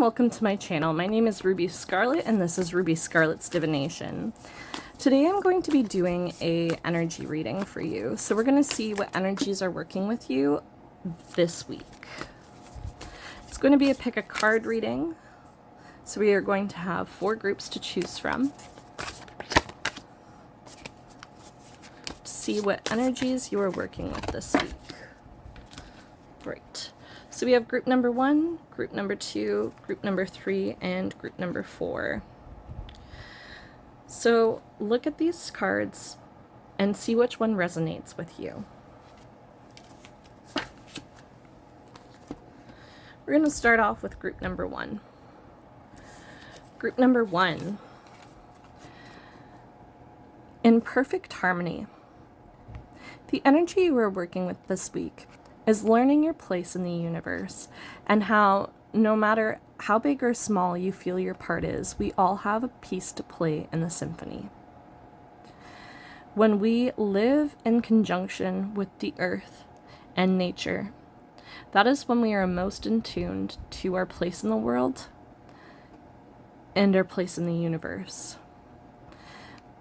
welcome to my channel. My name is Ruby Scarlet and this is Ruby Scarlet's Divination. Today I'm going to be doing a energy reading for you. So we're going to see what energies are working with you this week. It's going to be a pick a card reading. So we are going to have 4 groups to choose from. To see what energies you are working with this week. Right. So we have group number 1, group number 2, group number 3, and group number 4. So look at these cards and see which one resonates with you. We're going to start off with group number 1. Group number 1. In perfect harmony. The energy you are working with this week is learning your place in the universe and how no matter how big or small you feel your part is, we all have a piece to play in the symphony. When we live in conjunction with the earth and nature, that is when we are most in tune to our place in the world and our place in the universe.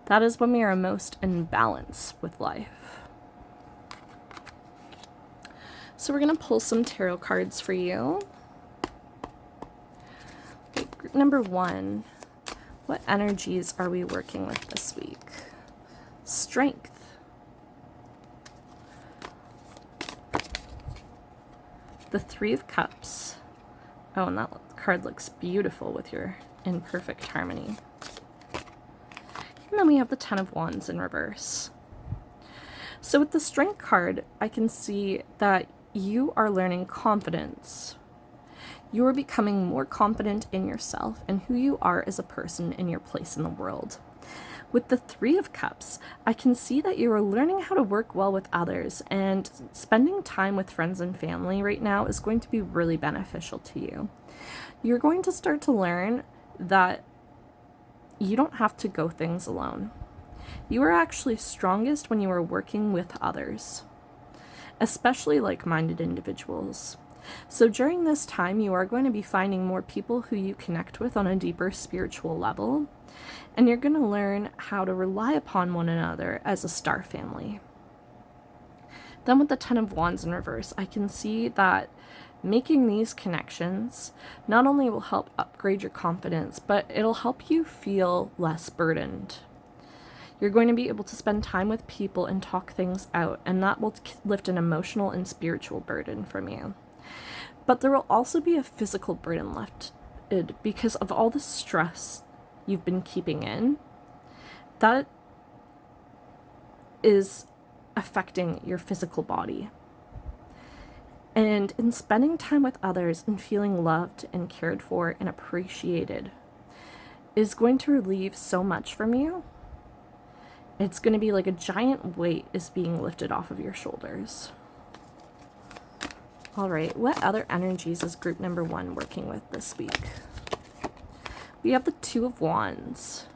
That is when we are most in balance with life. So we're going to pull some tarot cards for you. Okay, group number 1. What energies are we working with this week? Strength. The 3 of Cups. Oh, and that card looks beautiful with your in perfect harmony. And then we have the 10 of Wands in reverse. So with the Strength card, I can see that you are learning confidence. You are becoming more confident in yourself and who you are as a person in your place in the world. With the 3 of Cups, I can see that you are learning how to work well with others, and spending time with friends and family right now is going to be really beneficial to you. You're going to start to learn that you don't have to go things alone. You are actually strongest when you are working with others, especially like-minded individuals. So during this time, you are going to be finding more people who you connect with on a deeper spiritual level, and you're going to learn how to rely upon one another as a star family. Then with the 10 of Wands in reverse, I can see that making these connections not only will help upgrade your confidence, but it'll help you feel less burdened. You're going to be able to spend time with people and talk things out, and that will lift an emotional and spiritual burden from you. But there will also be a physical burden lifted because of all the stress you've been keeping in. That is affecting your physical body. And in spending time with others and feeling loved and cared for and appreciated is going to relieve so much from you. It's going to be like a giant weight is being lifted off of your shoulders. All right, what other energies is group number 1 working with this week? We have the 2 of Wands.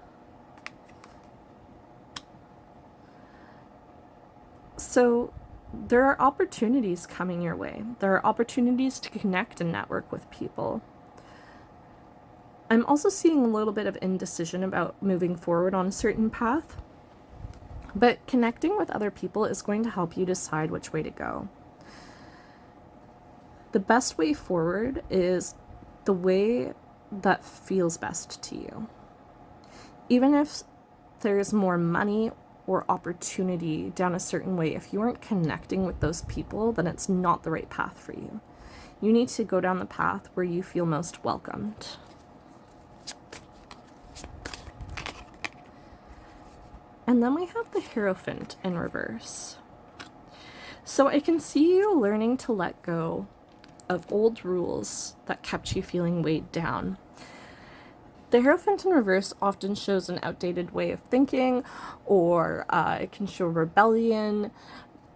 So there are opportunities coming your way. There are opportunities to connect and network with people. I'm also seeing a little bit of indecision about moving forward on a certain path. But connecting with other people is going to help you decide which way to go. The best way forward is the way that feels best to you. Even if there's more money or opportunity down a certain way, if you aren't connecting with those people, then it's not the right path for you. You need to go down the path where you feel most welcomed. And then we have the Hierophant in reverse. So I can see you learning to let go of old rules that kept you feeling weighed down. The Hierophant in reverse often shows an outdated way of thinking, or it can show rebellion.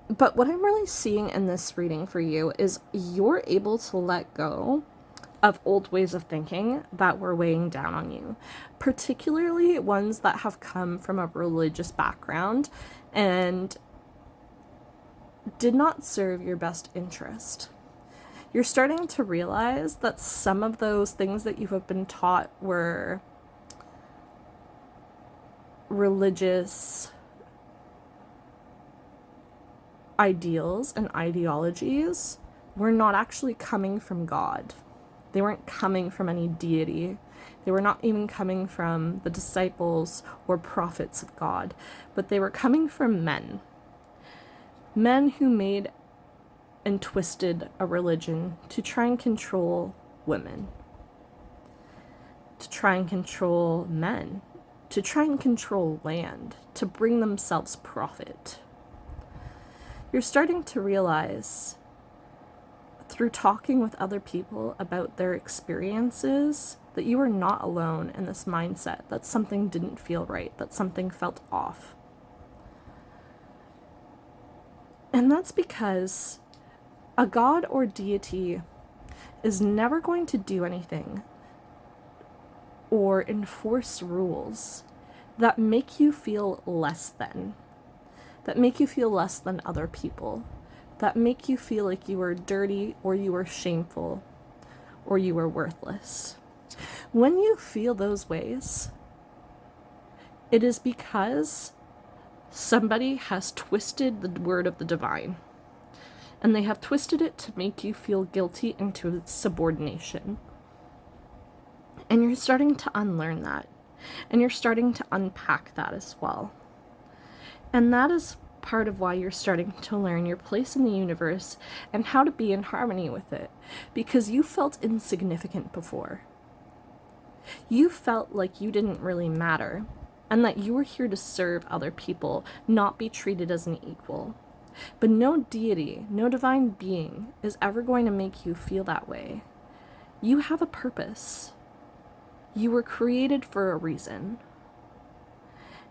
But what I'm really seeing in this reading for you is you're able to let go of old ways of thinking that were weighing down on you, particularly ones that have come from a religious background and did not serve your best interest. You're starting to realize that some of those things that you have been taught were religious ideals and ideologies were not actually coming from God. They weren't coming from any deity. They were not even coming from the disciples or prophets of God, but they were coming from men. Men who made and twisted a religion to try and control women, to try and control men, to try and control land, to bring themselves profit. You're starting to realize through talking with other people about their experiences that you are not alone in this mindset, that something didn't feel right, that something felt off. And that's because a god or deity is never going to do anything or enforce rules that make you feel less than, that make you feel less than other people, that make you feel like you are dirty or you are shameful or you are worthless. When you feel those ways, it is because somebody has twisted the word of the divine, and they have twisted it to make you feel guilty into subordination. And you're starting to unlearn that, and you're starting to unpack that as well. And that is part of why you're starting to learn your place in the universe and how to be in harmony with it, because you felt insignificant before. You felt like you didn't really matter, and that you were here to serve other people, not be treated as an equal. But no deity, no divine being is ever going to make you feel that way. You have a purpose. You were created for a reason.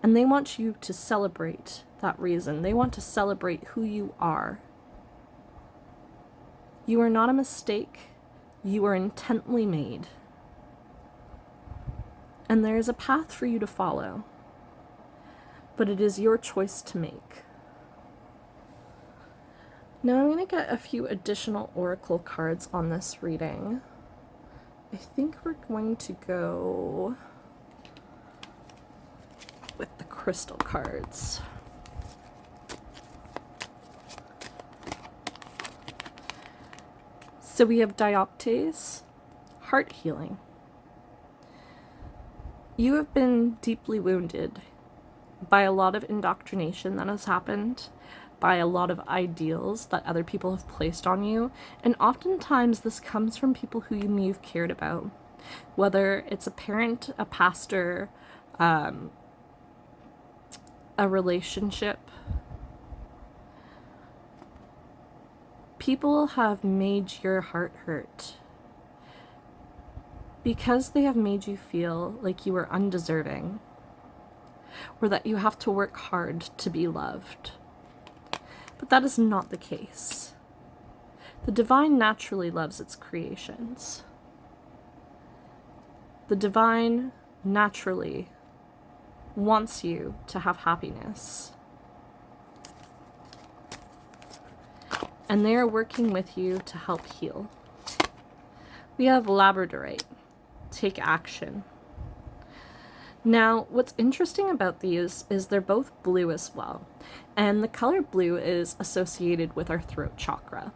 And they want you to celebrate that reason. They want to celebrate who you are. You are not a mistake. You are intently made. And there is a path for you to follow, but it is your choice to make. Now I'm going to get a few additional oracle cards on this reading. I think we're going to go with the crystal cards. So we have Dioptes, heart healing. You have been deeply wounded by a lot of indoctrination that has happened, by a lot of ideals that other people have placed on you, and oftentimes this comes from people who you've cared about, whether it's a parent, a pastor, a relationship. People have made your heart hurt because they have made you feel like you are undeserving, or that you have to work hard to be loved. But that is not the case. The divine naturally loves its creations. The divine naturally wants you to have happiness. And they are working with you to help heal. We have Labradorite. Take action. Now, what's interesting about these is they're both blue as well. And the color blue is associated with our throat chakra.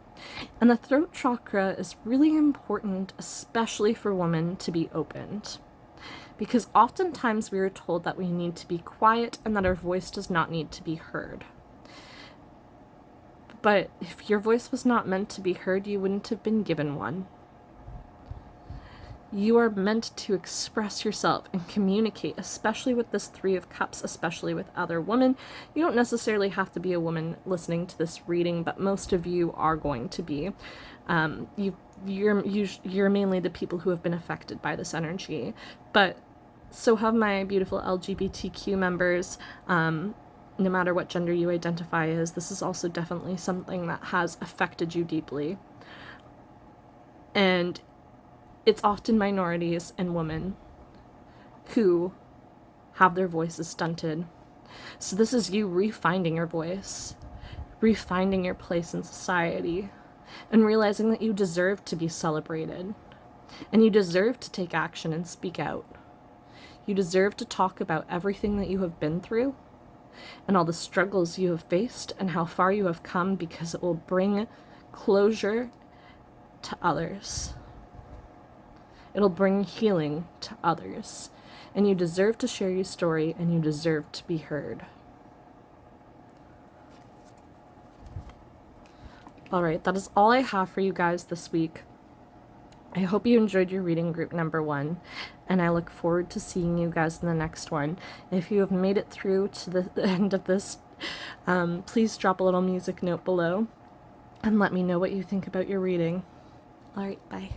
And the throat chakra is really important, especially for women, to be opened. Because oftentimes we are told that we need to be quiet and that our voice does not need to be heard. But if your voice was not meant to be heard, you wouldn't have been given one. You are meant to express yourself and communicate, especially with this Three of Cups, especially with other women. You don't necessarily have to be a woman listening to this reading, but most of you are going to be. You're mainly the people who have been affected by this energy. But so have my beautiful LGBTQ members. No matter what gender you identify as, this is also definitely something that has affected you deeply. And it's often minorities and women who have their voices stunted. So this is you refinding your voice, refinding your place in society, and realizing that you deserve to be celebrated, and you deserve to take action and speak out. You deserve to talk about everything that you have been through and all the struggles you have faced and how far you have come, because it will bring closure to others. It'll bring healing to others. And you deserve to share your story, and you deserve to be heard. All right, that is all I have for you guys this week. I hope you enjoyed your reading, group number 1, and I look forward to seeing you guys in the next one. If you have made it through to the end of this, please drop a little music note below and let me know what you think about your reading. All right, bye.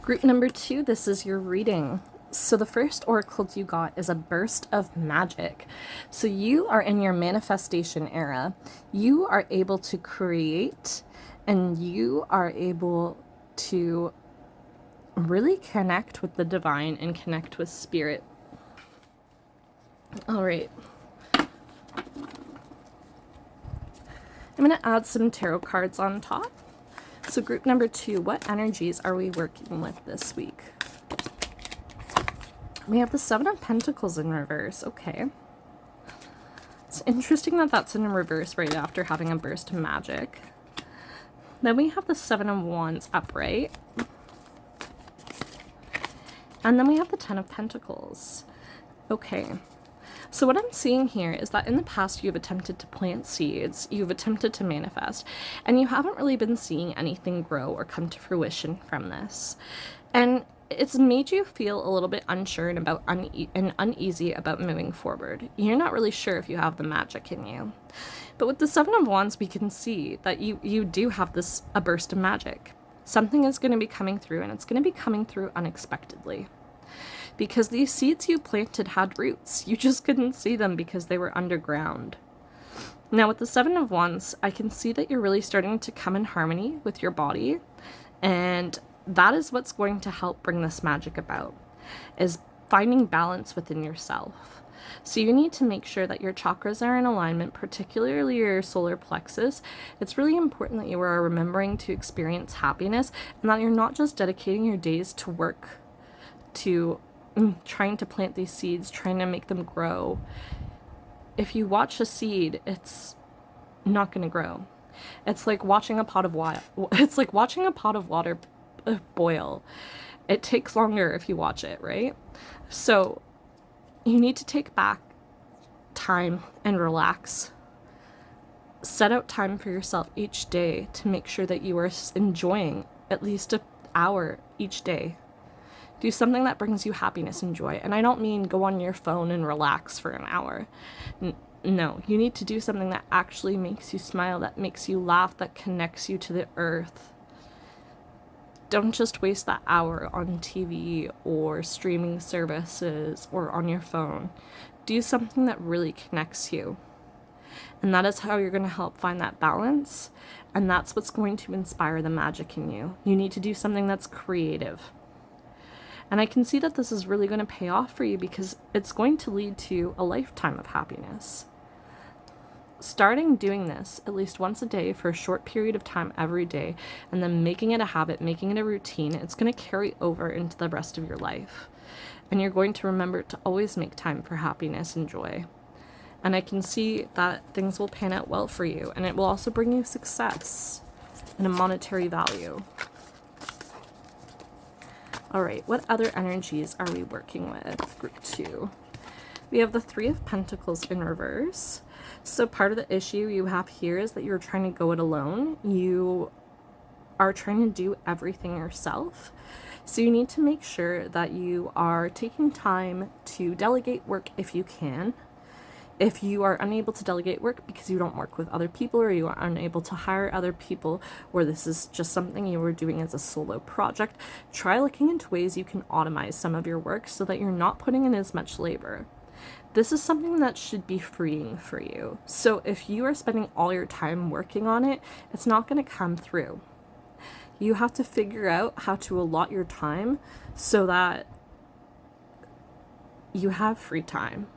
Group number 2, this is your reading. So the first oracle you got is a burst of magic. So you are in your manifestation era. You are able to create, and you are able to really connect with the divine and connect with spirit. All right. I'm going to add some tarot cards on top. So group number 2, what energies are we working with this week? We have the 7 of Pentacles in reverse. Okay. It's interesting that that's in reverse right after having a burst of magic. Then we have the 7 of Wands upright. And then we have the 10 of Pentacles. Okay. So what I'm seeing here is that in the past you've attempted to plant seeds, you've attempted to manifest, and you haven't really been seeing anything grow or come to fruition from this. And it's made you feel a little bit unsure and uneasy about moving forward. You're not really sure if you have the magic in you. But with the 7 of Wands, we can see that you do have a burst of magic. Something is going to be coming through, and it's going to be coming through unexpectedly. Because these seeds you planted had roots. You just couldn't see them because they were underground. Now with the 7 of Wands, I can see that you're really starting to come in harmony with your body. And that is what's going to help bring this magic about, is finding balance within yourself. So you need to make sure that your chakras are in alignment, particularly your solar plexus. It's really important that you are remembering to experience happiness, and that you're not just dedicating your days to work, to trying to plant these seeds, trying to make them grow. If you watch a seed, it's not going to grow. It's like watching a pot of water. It's like watching a pot of water boil. It takes longer if you watch it, right? So you need to take back time and relax. Set out time for yourself each day to make sure that you are enjoying at least an hour each day. Do something that brings you happiness and joy. And I don't mean go on your phone and relax for an hour. No, you need to do something that actually makes you smile, that makes you laugh, that connects you to the earth. Don't just waste that hour on TV or streaming services or on your phone. Do something that really connects you. And that is how you're going to help find that balance. And that's what's going to inspire the magic in you. You need to do something that's creative. And I can see that this is really going to pay off for you, because it's going to lead to a lifetime of happiness. Starting doing this at least once a day for a short period of time every day, and then making it a habit, making it a routine, it's going to carry over into the rest of your life. And you're going to remember to always make time for happiness and joy. And I can see that things will pan out well for you, and it will also bring you success and a monetary value. All right, what other energies are we working with? Group 2. We have the 3 of Pentacles in reverse. So part of the issue you have here is that you're trying to go it alone. You are trying to do everything yourself. So you need to make sure that you are taking time to delegate work if you can. If you are unable to delegate work because you don't work with other people, or you are unable to hire other people, or this is just something you were doing as a solo project, try looking into ways you can automate some of your work so that you're not putting in as much labor. This is something that should be freeing for you. So if you are spending all your time working on it, it's not going to come through. You have to figure out how to allot your time so that you have free time,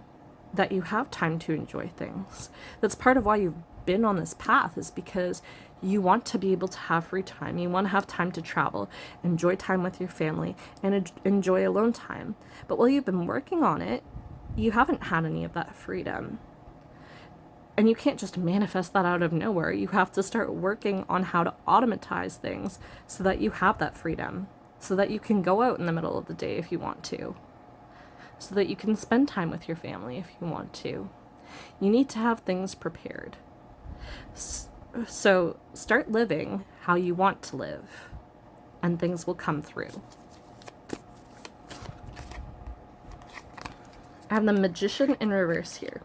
that you have time to enjoy things. That's part of why you've been on this path is because you want to be able to have free time. You want to have time to travel, enjoy time with your family, and enjoy alone time. But while you've been working on it, you haven't had any of that freedom. And you can't just manifest that out of nowhere. You have to start working on how to automatize things so that you have that freedom, so that you can go out in the middle of the day if you want to, so that you can spend time with your family if you want to. You need to have things prepared. So start living how you want to live, and things will come through. I have the Magician in reverse here.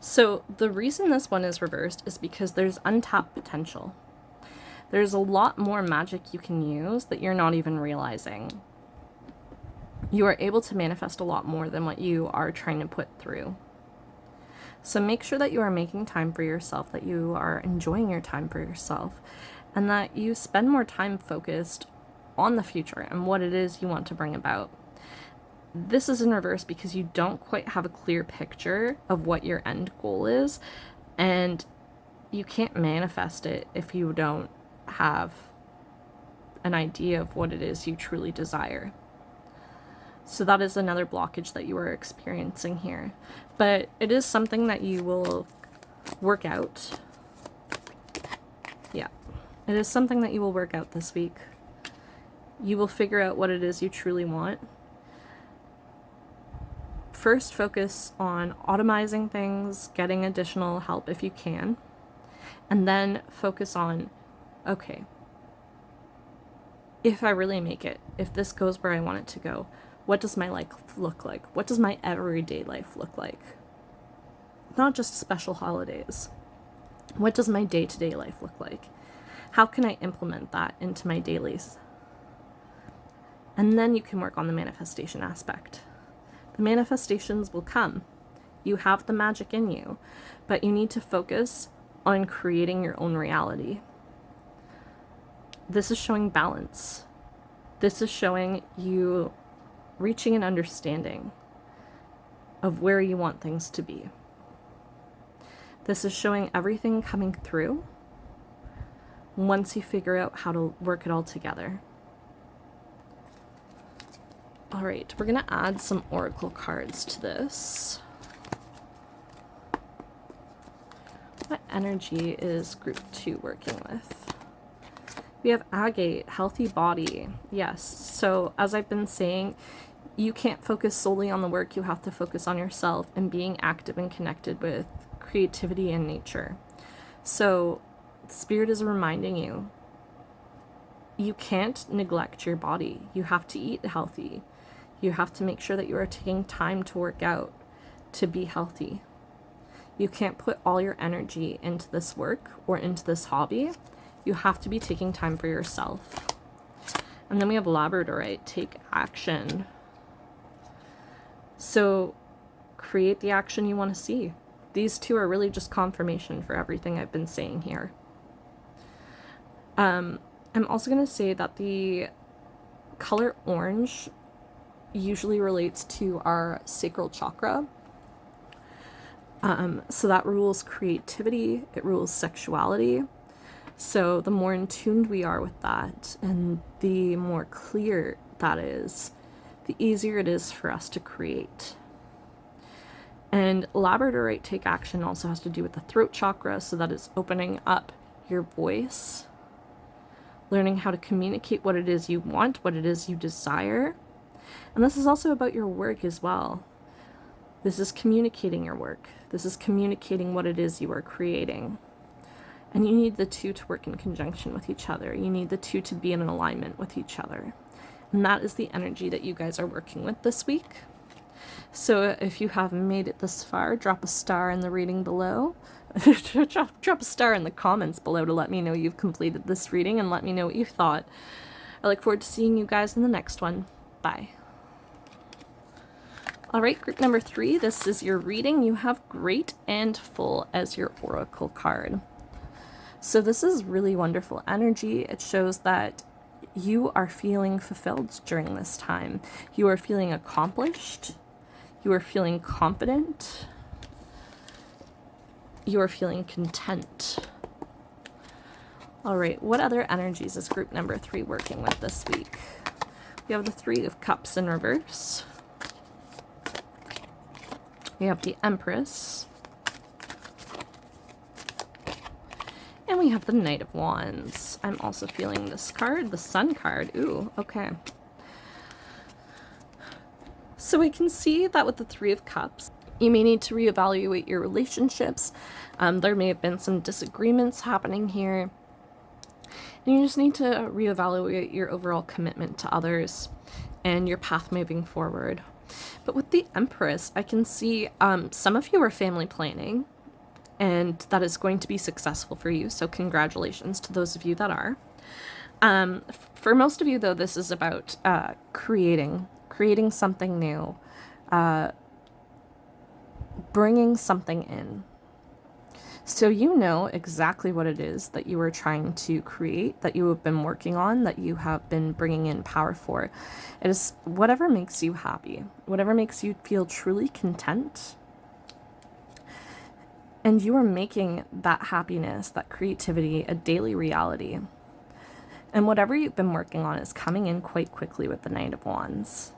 So the reason this one is reversed is because there's untapped potential. There's a lot more magic you can use that you're not even realizing. You are able to manifest a lot more than what you are trying to put through. So make sure that you are making time for yourself, that you are enjoying your time for yourself, and that you spend more time focused on the future and what it is you want to bring about. This is in reverse because you don't quite have a clear picture of what your end goal is, and you can't manifest it if you don't have an idea of what it is you truly desire. So that is another blockage that you are experiencing here. But it is something that you will work out. Yeah, it is something that you will work out this week. You will figure out what it is you truly want. First, focus on automizing things, getting additional help if you can, and then focus on, okay, if I really make it, if this goes where I want it to go, what does my life look like? What does my everyday life look like? Not just special holidays. What does my day-to-day life look like? How can I implement that into my dailies? And then you can work on the manifestation aspect. The manifestations will come. You have the magic in you, but you need to focus on creating your own reality. This is showing balance. This is showing you reaching an understanding of where you want things to be. This is showing everything coming through once you figure out how to work it all together. All right, we're going to add some oracle cards to this. What energy is group 2 working with? We have agate, healthy body. Yes, so as I've been saying, you can't focus solely on the work. You have to focus on yourself and being active and connected with creativity and nature. So Spirit is reminding you, you can't neglect your body. You have to eat healthy. You have to make sure that you are taking time to work out, to be healthy. You can't put all your energy into this work or into this hobby. You have to be taking time for yourself. And then we have Labradorite, take action. So create the action you want to see. These two are really just confirmation for everything I've been saying here. I'm also going to say that the color orange usually relates to our sacral chakra. So that rules creativity, it rules sexuality. So the more in tune we are with that, and the more clear that is, the easier it is for us to create. And Labradorite take action also has to do with the throat chakra, so that is opening up your voice, learning how to communicate what it is you want, what it is you desire. And this is also about your work as well. This is communicating your work. This is communicating what it is you are creating. And you need the two to work in conjunction with each other. You need the two to be in an alignment with each other. And that is the energy that you guys are working with this week. So if you have made it this far, drop a star in the reading below. drop a star in the comments below to let me know you've completed this reading and let me know what you thought. I look forward to seeing you guys in the next one. Bye. All right, group number 3, this is your reading. You have Great and Full as your oracle card. So this is really wonderful energy. It shows that you are feeling fulfilled during this time. You are feeling accomplished. You are feeling confident. You are feeling content. All right, what other energies is group number 3 working with this week? We have the 3 of Cups in reverse. We have the Empress. And we have the Knight of Wands. I'm also feeling this card, the Sun card. Ooh, okay. So I can see that with the 3 of Cups, you may need to reevaluate your relationships. There may have been some disagreements happening here. And you just need to reevaluate your overall commitment to others and your path moving forward. But with the Empress, I can see some of you are family planning, and that is going to be successful for you. So congratulations to those of you that are. For most of you, though, this is about creating something new, bringing something in. So you know exactly what it is that you are trying to create, that you have been working on, that you have been bringing in power for. It is whatever makes you happy, whatever makes you feel truly content. And you are making that happiness, that creativity, a daily reality. And whatever you've been working on is coming in quite quickly with the Knight of Wands.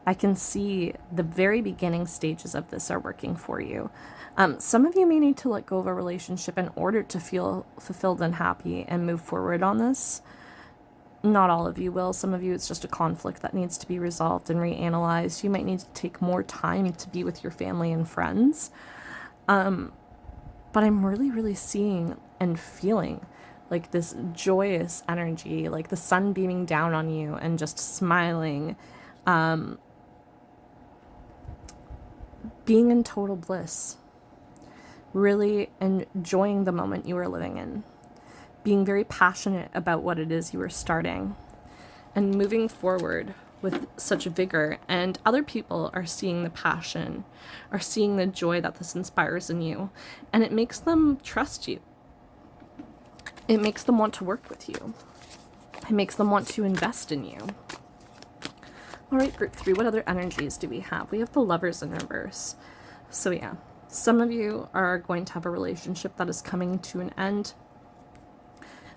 I can see the very beginning stages of this are working for you. Some of you may need to let go of a relationship in order to feel fulfilled and happy and move forward on this. Not all of you will. Some of you, it's just a conflict that needs to be resolved and reanalyzed. You might need to take more time to be with your family and friends. But I'm really, really seeing and feeling like this joyous energy, like the sun beaming down on you and just smiling, being in total bliss, really enjoying the moment you are living in, being very passionate about what it is you are starting, and moving forward with such vigor. And other people are seeing the passion, are seeing the joy that this inspires in you, and it makes them trust you. It makes them want to work with you. It makes them want to invest in you. All right, group 3, what other energies do we have? We have the Lovers in reverse. So yeah, some of you are going to have a relationship that is coming to an end.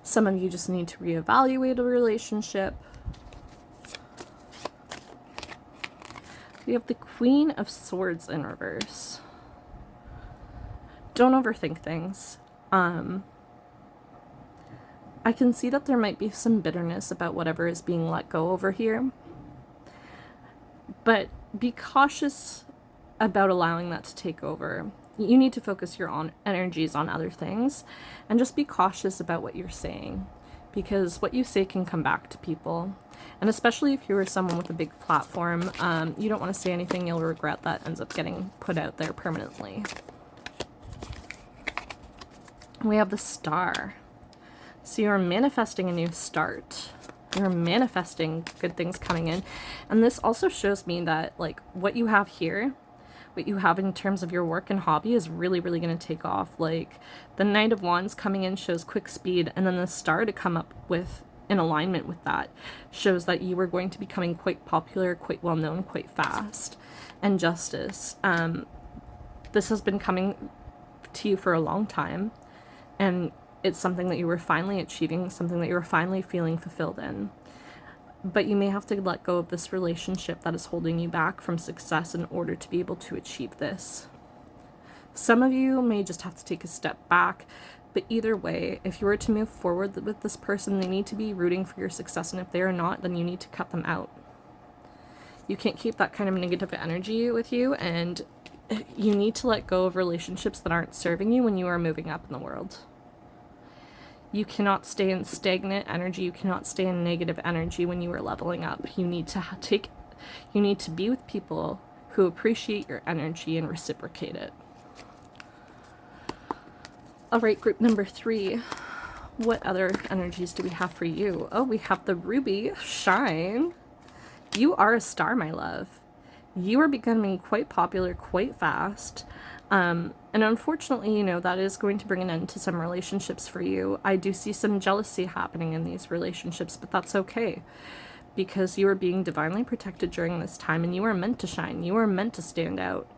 Some of you just need to reevaluate a relationship. We have the Queen of Swords in reverse. Don't overthink things. I can see that there might be some bitterness about whatever is being let go over here. But be cautious about allowing that to take over. You need to focus your energies on other things, and just be cautious about what you're saying, because what you say can come back to people. And especially if you're someone with a big platform, you don't want to say anything you'll regret that ends up getting put out there permanently. We have the Star. So you're manifesting a new start. You're manifesting good things coming in. And this also shows me that, like, what you have here, what you have in terms of your work and hobby is really, really going to take off. Like, the Knight of Wands coming in shows quick speed, and then the Star to come up with, in alignment with that, shows that you are going to be becoming quite popular, quite well known, quite fast. And Justice. This has been coming to you for a long time, and it's something that you were finally achieving, something that you were finally feeling fulfilled in. But you may have to let go of this relationship that is holding you back from success in order to be able to achieve this. Some of you may just have to take a step back, but either way, if you were to move forward with this person, they need to be rooting for your success, and if they are not, then you need to cut them out. You can't keep that kind of negative energy with you, and you need to let go of relationships that aren't serving you when you are moving up in the world. You cannot stay in stagnant energy. You cannot stay in negative energy when you are leveling up. You need to be with people who appreciate your energy and reciprocate it. All right, group number 3. What other energies do we have for you? Oh, we have the Ruby Shine. You are a star, my love. You are becoming quite popular quite fast. And unfortunately, you know, that is going to bring an end to some relationships for you. I do see some jealousy happening in these relationships, but that's okay, because you are being divinely protected during this time, and you are meant to shine. You are meant to stand out.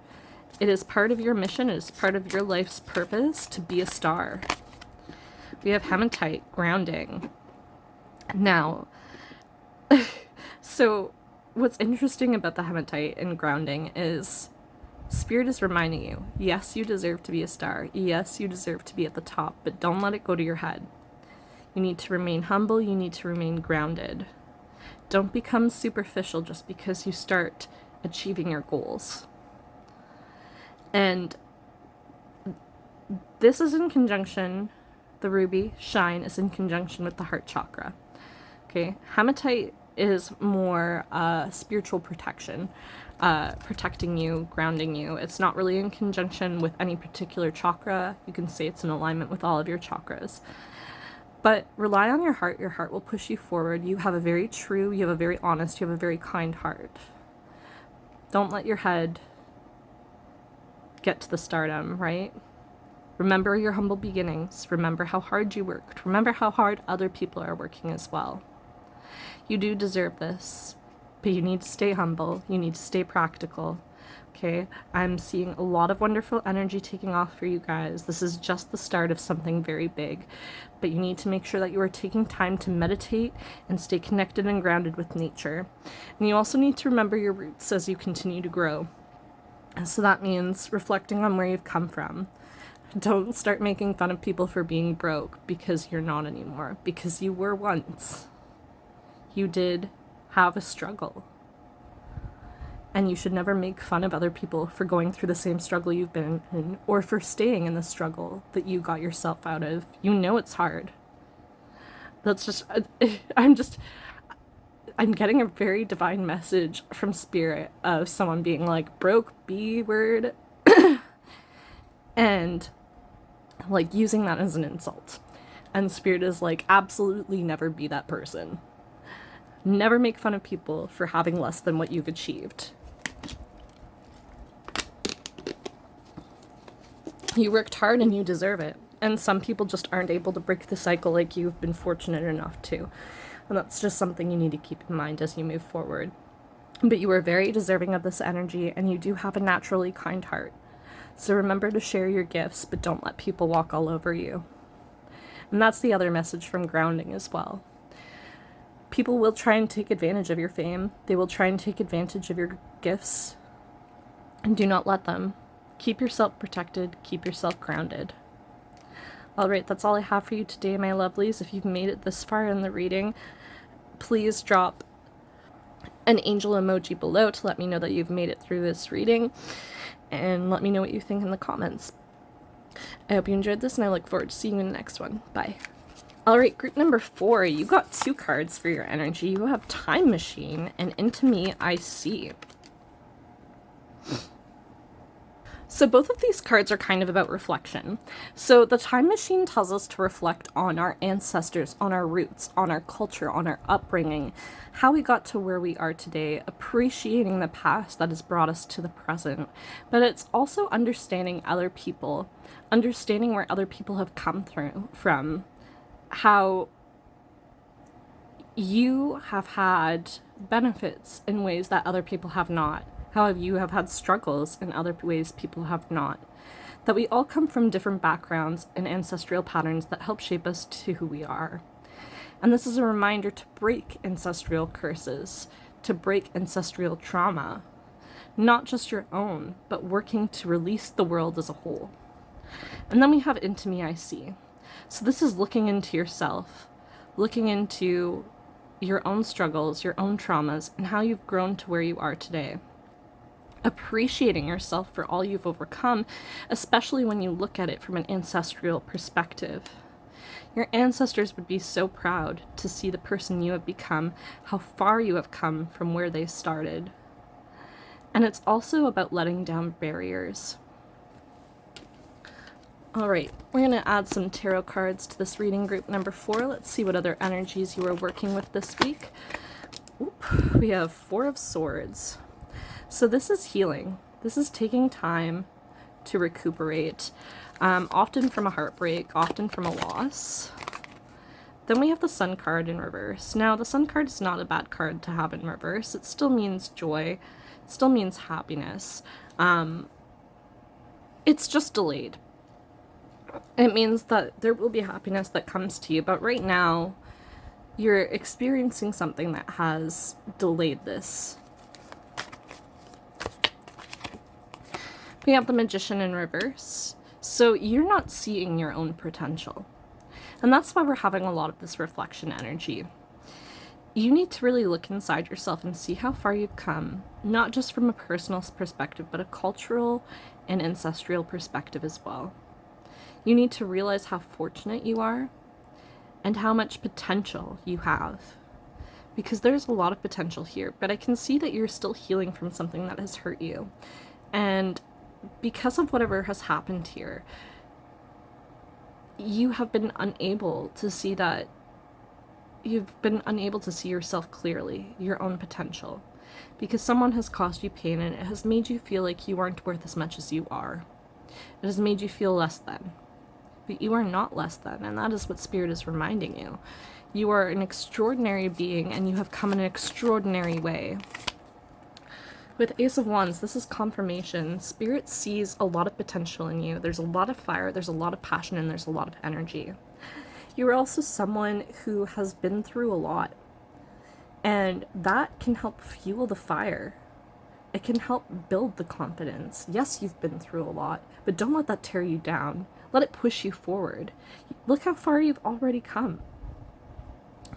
It is part of your mission. It is part of your life's purpose to be a star. We have hematite, grounding. Now, so what's interesting about the hematite and grounding is Spirit is reminding you, yes, you deserve to be a star. Yes, you deserve to be at the top, but don't let it go to your head. You need to remain humble. You need to remain grounded. Don't become superficial just because you start achieving your goals. And this is in conjunction, the ruby shine is in conjunction with the heart chakra. Okay, hematite is more spiritual protection, protecting you, grounding you. It's not really in conjunction with any particular chakra. You can say it's in alignment with all of your chakras. But rely on your heart. Your heart will push you forward. You have a very true, you have a very honest, you have a very kind heart. Don't let your head get to the stardom, right? Remember your humble beginnings. Remember how hard you worked. Remember how hard other people are working as well. You do deserve this, but you need to stay humble. You need to stay practical. Okay, I'm seeing a lot of wonderful energy taking off for you guys. This is just the start of something very big, but you need to make sure that you are taking time to meditate and stay connected and grounded with nature. And you also need to remember your roots as you continue to grow. So that means reflecting on where you've come from. Don't start making fun of people for being broke, because you're not anymore, because you were once. You did have a struggle. And you should never make fun of other people for going through the same struggle you've been in, or for staying in the struggle that you got yourself out of. You know it's hard. That's just, I'm getting a very divine message from Spirit of someone being like, broke B word, and like using that as an insult. And Spirit is like, absolutely never be that person. Never make fun of people for having less than what you've achieved. You worked hard and you deserve it. And some people just aren't able to break the cycle like you've been fortunate enough to. And that's just something you need to keep in mind as you move forward. But you are very deserving of this energy, and you do have a naturally kind heart. So remember to share your gifts, but don't let people walk all over you. And that's the other message from grounding as well. People will try and take advantage of your fame. They will try and take advantage of your gifts. And do not let them. Keep yourself protected. Keep yourself grounded. Alright, that's all I have for you today, my lovelies. If you've made it this far in the reading, please drop an angel emoji below to let me know that you've made it through this reading. And let me know what you think in the comments. I hope you enjoyed this, and I look forward to seeing you in the next one. Bye. Alright, group number 4, you got 2 cards for your energy. You have Time Machine and Into Me I See. So both of these cards are kind of about reflection. So the Time Machine tells us to reflect on our ancestors, on our roots, on our culture, on our upbringing, how we got to where we are today, appreciating the past that has brought us to the present. But it's also understanding other people, understanding where other people have come from, how you have had benefits in ways that other people have not. How you have had struggles in other ways people have not. That we all come from different backgrounds and ancestral patterns that help shape us to who we are. And this is a reminder to break ancestral curses, to break ancestral trauma. Not just your own, but working to release the world as a whole. And then we have Into Me I See. So this is looking into yourself, looking into your own struggles, your own traumas, and how you've grown to where you are today. Appreciating yourself for all you've overcome, especially when you look at it from an ancestral perspective. Your ancestors would be so proud to see the person you have become, how far you have come from where they started. And it's also about letting down barriers. Alright, we're going to add some tarot cards to this reading group number 4. Let's see what other energies you are working with this week. Oop, we have 4 of Swords. So this is healing. This is taking time to recuperate, often from a heartbreak, often from a loss. Then we have the Sun card in reverse. Now, the Sun card is not a bad card to have in reverse. It still means joy. It still means happiness. It's just delayed. It means that there will be happiness that comes to you, but right now you're experiencing something that has delayed this. We have the Magician in reverse. So you're not seeing your own potential. And that's why we're having a lot of this reflection energy. You need to really look inside yourself and see how far you've come, not just from a personal perspective, but a cultural and ancestral perspective as well. You need to realize how fortunate you are and how much potential you have. Because there's a lot of potential here, but I can see that you're still healing from something that has hurt you. And because of whatever has happened here, you have been unable to see that. You've been unable to see yourself clearly, your own potential, because someone has caused you pain and it has made you feel like you aren't worth as much as you are. It has made you feel less than. But you are not less than, and that is what Spirit is reminding you. You are an extraordinary being, and you have come in an extraordinary way. With Ace of Wands, this is confirmation. Spirit sees a lot of potential in you. There's a lot of fire, there's a lot of passion, and there's a lot of energy. You are also someone who has been through a lot, and that can help fuel the fire. It can help build the confidence. Yes, you've been through a lot, but don't let that tear you down. Let it push you forward. Look how far you've already come.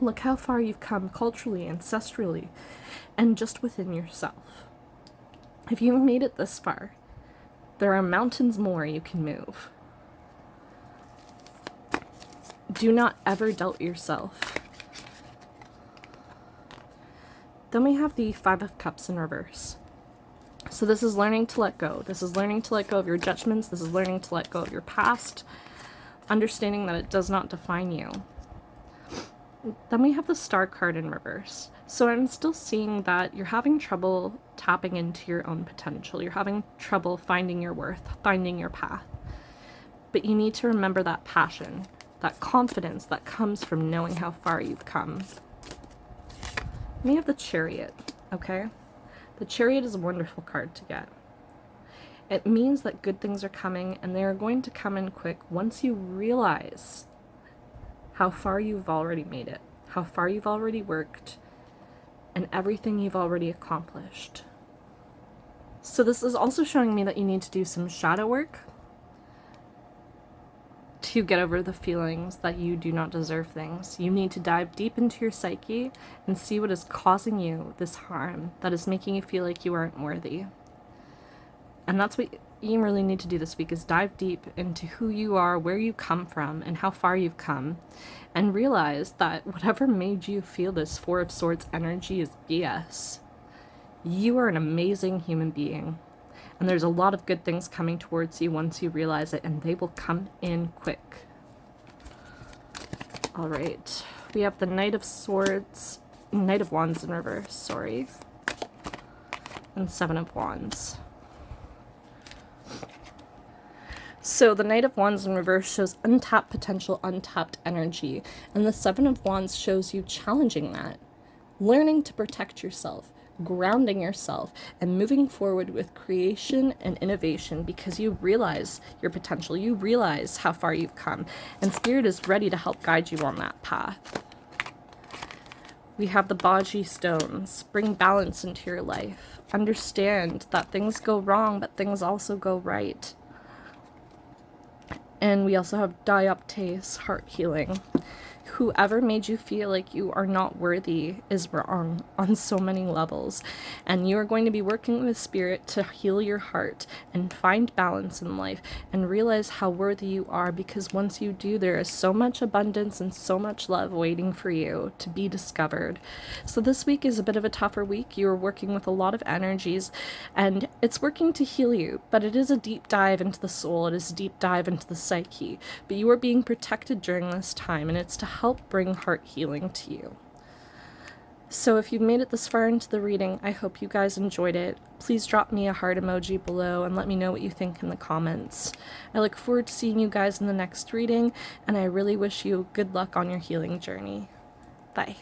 Look how far you've come culturally, ancestrally, and just within yourself. If you've made it this far, there are mountains more you can move. Do not ever doubt yourself. Then we have the Five of Cups in reverse. So this is learning to let go. This is learning to let go of your judgments. This is learning to let go of your past. Understanding that it does not define you. Then we have the Star card in reverse. So I'm still seeing that you're having trouble tapping into your own potential. You're having trouble finding your worth, finding your path. But you need to remember that passion, that confidence that comes from knowing how far you've come. We have the Chariot, okay? The Chariot is a wonderful card to get. It means that good things are coming, and they are going to come in quick once you realize how far you've already made it, how far you've already worked, and everything you've already accomplished. So this is also showing me that you need to do some shadow work to get over the feelings that you do not deserve things. You need to dive deep into your psyche and see what is causing you this harm that is making you feel like you aren't worthy. And that's what you really need to do this week, is dive deep into who you are, where you come from, and how far you've come, and realize that whatever made you feel this Four of Swords energy is BS. You are an amazing human being, and there's a lot of good things coming towards you once you realize it, and they will come in quick. All right, we have the Knight of Wands in reverse, sorry, and Seven of Wands. So the Knight of Wands in reverse shows untapped potential, untapped energy. And the Seven of Wands shows you challenging that. Learning to protect yourself, grounding yourself, and moving forward with creation and innovation because you realize your potential. You realize how far you've come. And Spirit is ready to help guide you on that path. We have the Baji stones. Bring balance into your life. Understand that things go wrong, but things also go right. And we also have Dioptase, heart healing. Whoever made you feel like you are not worthy is wrong on so many levels. And you are going to be working with Spirit to heal your heart and find balance in life and realize how worthy you are, because once you do, there is so much abundance and so much love waiting for you to be discovered. So this week is a bit of a tougher week. You are working with a lot of energies and it's working to heal you, but it is a deep dive into the soul. It is a deep dive into the psyche, but you are being protected during this time, and it's to help bring heart healing to you. So if you've made it this far into the reading, I hope you guys enjoyed it. Please drop me a heart emoji below and let me know what you think in the comments. I look forward to seeing you guys in the next reading, and I really wish you good luck on your healing journey. Bye.